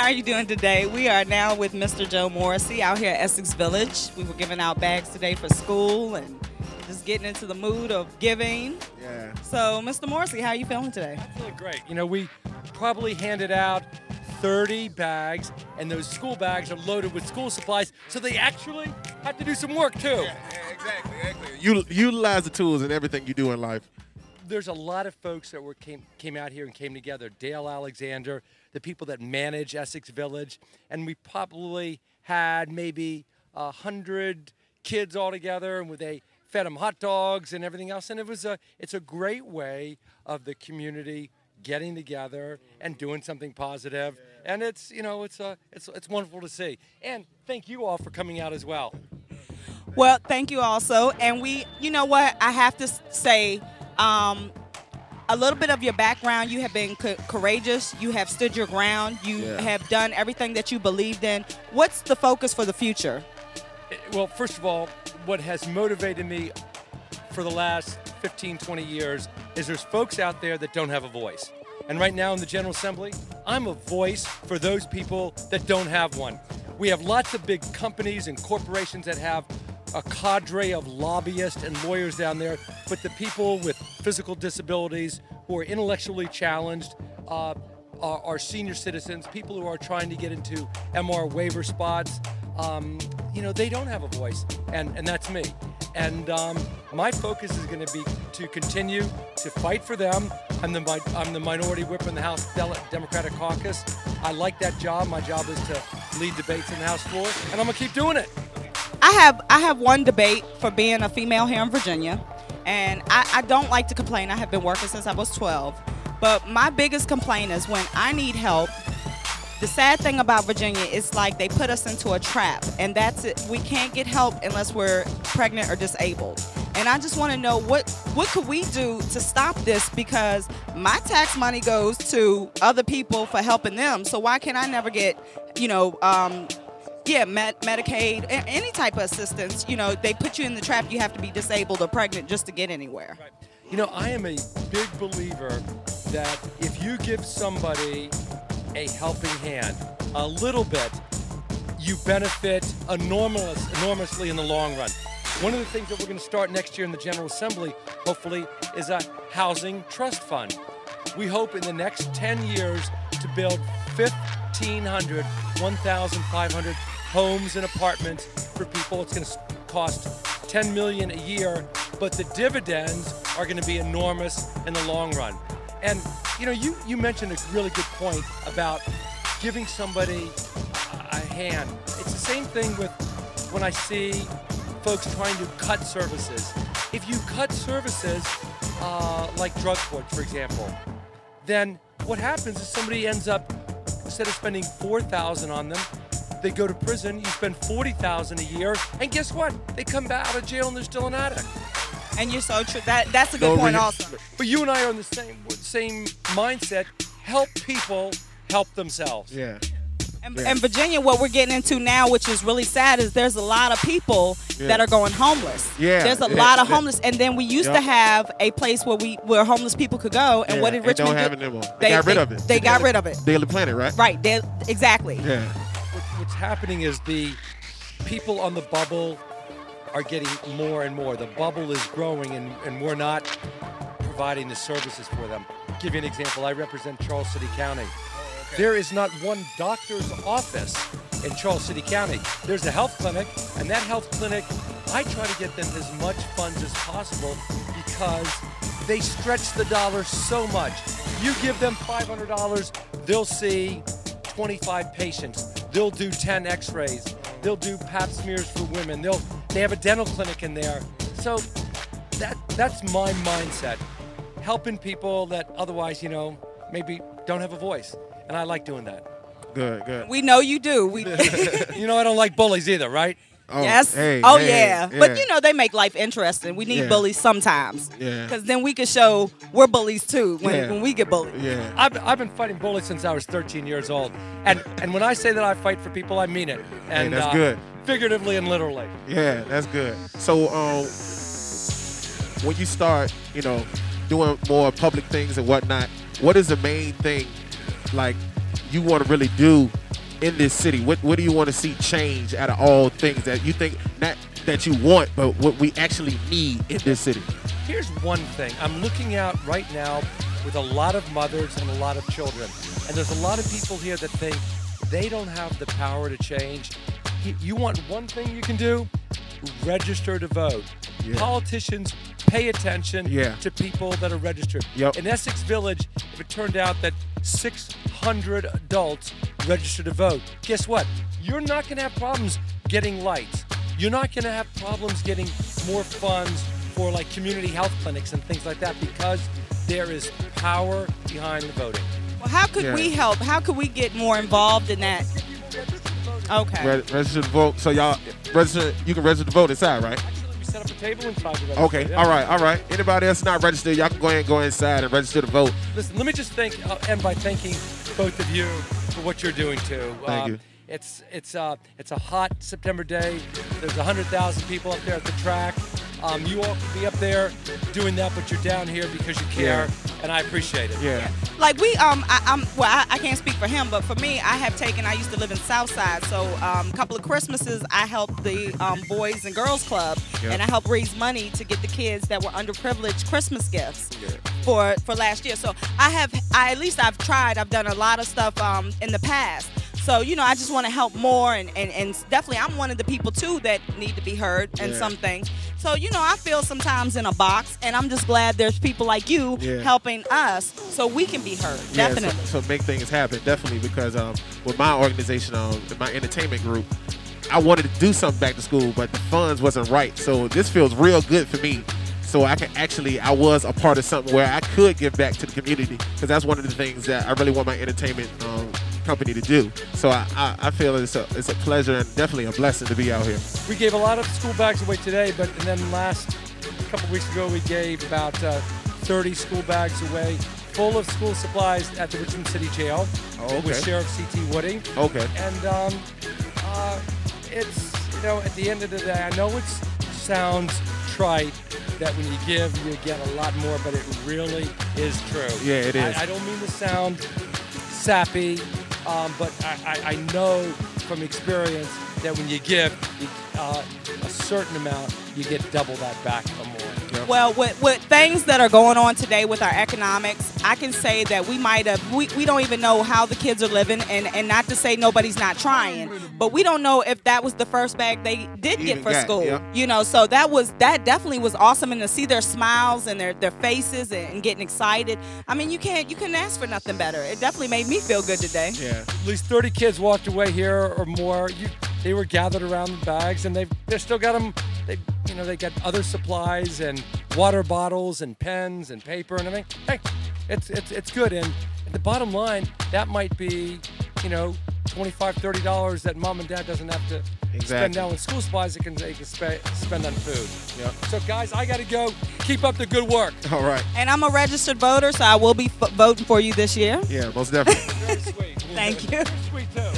How are you doing today? We are now with Mr. Joe Morrissey out here at Essex Village. We were giving out bags today for school and just getting into the mood of giving. Yeah. So, Mr. Morrissey, how are you feeling today? I'm feeling great. You know, we probably handed out 30 bags, and those school bags are loaded with school supplies, so they actually have to do some work too. Yeah, exactly. You utilize the tools in everything you do in life. There's a lot of folks that came out here and came together. Dale Alexander, the people that manage Essex Village, and we probably had maybe 100 kids all together, and they fed them hot dogs and everything else. And it's a great way of the community getting together and doing something positive. Yeah. And it's wonderful to see. And thank you all for coming out as well. Well, thank you also. And you know what, I have to say, a little bit of your background. You have been courageous. You have stood your ground. You have done everything that you believed in. What's the focus for the future? Well, first of all, what has motivated me for the last 15, 20 years is there's folks out there that don't have a voice. And right now in the General Assembly, I'm a voice for those people that don't have one. We have lots of big companies and corporations that have a cadre of lobbyists and lawyers down there, but the people with physical disabilities who are intellectually challenged, are senior citizens, people who are trying to get into MR waiver spots, they don't have a voice, and that's me. And my focus is going to be to continue to fight for them. I'm the minority whip in the House Democratic Caucus. I like that job. My job is to lead debates in the House floor, and I'm going to keep doing it. I have one debate for being a female here in Virginia, and I don't like to complain. I have been working since I was 12, but my biggest complaint is when I need help. The sad thing about Virginia is like they put us into a trap, and that's it. We can't get help unless we're pregnant or disabled. And I just want to know what could we do to stop this, because my tax money goes to other people for helping them. So why can I never get, Medicaid, any type of assistance? They put you in the trap. You have to be disabled or pregnant just to get anywhere. Right. I am a big believer that if you give somebody a helping hand, a little bit, you benefit enormously in the long run. One of the things that we're going to start next year in the General Assembly, hopefully, is a housing trust fund. We hope in the next 10 years to build 1,500 homes and apartments for people. It's going to cost $10 million a year, but the dividends are going to be enormous in the long run. And you mentioned a really good point about giving somebody a hand. It's the same thing with when I see folks trying to cut services. If you cut services like drug court, for example, then what happens is somebody ends up, instead of spending $4,000 on them, they go to prison, you spend $40,000 a year, and guess what? They come back out of jail and they're still an addict. And you're so true. That's a good point also. But you and I are on the same mindset. Help people help themselves. Yeah. And Virginia, what we're getting into now, which is really sad, is there's a lot of people that are going homeless. Yeah. There's a lot of homeless, and then we used to have a place where homeless people could go, and what did Richmond do? Don't have it anymore. They got rid of it. They got rid of it. Daily Planet, right? Right. Exactly. Yeah. What's happening is the people on the bubble are getting more and more. The bubble is growing, and we're not providing the services for them. I'll give you an example. I represent Charles City County. There is not one doctor's office in Charles City County. There's a health clinic, and that health clinic, I try to get them as much funds as possible because they stretch the dollar so much. You give them $500, they'll see 25 patients. They'll do 10 x-rays. They'll do pap smears for women. They have a dental clinic in there. So that's my mindset. Helping people that otherwise, maybe don't have a voice. And I like doing that. Good. We know you do. I don't like bullies either, right? Oh, yes. Yeah. But they make life interesting. We need bullies sometimes. Yeah. Because then we can show we're bullies too when we get bullied. Yeah. I've been fighting bullies since I was 13 years old. And when I say that I fight for people, I mean it. And that's good. Figuratively and literally. Yeah, that's good. So when you start, doing more public things and whatnot, what is the main thing like you want to really do in this city? What do you want to see change out of all things that you think, not that you want, but what we actually need in this city? Here's one thing. I'm looking out right now with a lot of mothers and a lot of children. And there's a lot of people here that think they don't have the power to change. You want one thing you can do? Register to vote. Yeah. Politicians pay attention Yeah. to people that are registered. Yep. In Essex Village, if it turned out that 600 adults registered to vote, guess what? You're not going to have problems getting lights. You're not going to have problems getting more funds for like community health clinics and things like that because there is power behind the voting. Well, how could we help? How could we get more involved in that? Okay. Register to vote. So y'all register. You can register to vote inside, right? Actually, we set up a table inside to register. Okay. Yeah. All right. Anybody else not registered, y'all can go ahead and go inside and register to vote. Listen, let me just end by thanking both of you for what you're doing too. Thank you. It's a hot September day. There's 100,000 people up there at the track. You all could be up there doing that, but you're down here because you care, and I appreciate it. Yeah. Like I can't speak for him, but for me, I used to live in Southside, so a couple of Christmases I helped the Boys and Girls Club, and I helped raise money to get the kids that were underprivileged Christmas gifts for last year. So I've tried. I've done a lot of stuff in the past. So, I just want to help more, and definitely I'm one of the people, too, that need to be heard in some things. So, I feel sometimes in a box, and I'm just glad there's people like you helping us so we can be heard, definitely. So make things happen, definitely, because with my organization, my entertainment group, I wanted to do something back to school, but the funds wasn't right. So this feels real good for me. So I was a part of something where I could give back to the community, because that's one of the things that I really want my entertainment company to do. So I feel it's a pleasure and definitely a blessing to be out here. We gave a lot of school bags away today, and then a couple weeks ago we gave about 30 school bags away full of school supplies at the Richmond City Jail with Sheriff C.T. Wooding. Okay. And it's, at the end of the day, I know it sounds trite that when you give, you get a lot more, but it really is true. Yeah, it is. I don't mean to sound sappy, but I know from experience that when you give a certain amount, you get double that back or more. Yep. Well, with things that are going on today with our economics, I can say that we don't even know how the kids are living, and not to say nobody's not trying, but we don't know if that was the first bag they did get for school. Yep. So that definitely was awesome, and to see their smiles and their faces and getting excited. I mean, you couldn't ask for nothing better. It definitely made me feel good today. Yeah. At least 30 kids walked away here or more. They were gathered around the bags, and they've still got them. They got other supplies and water bottles and pens and paper and everything. Hey, it's good. And the bottom line, that might be, $25, $30 that mom and dad doesn't have to spend now on school supplies. They can spend on food. Yep. So guys, I got to go. Keep up the good work. All right. And I'm a registered voter, so I will be voting for you this year. Yeah, most definitely. Very sweet. Thank you. Very sweet too.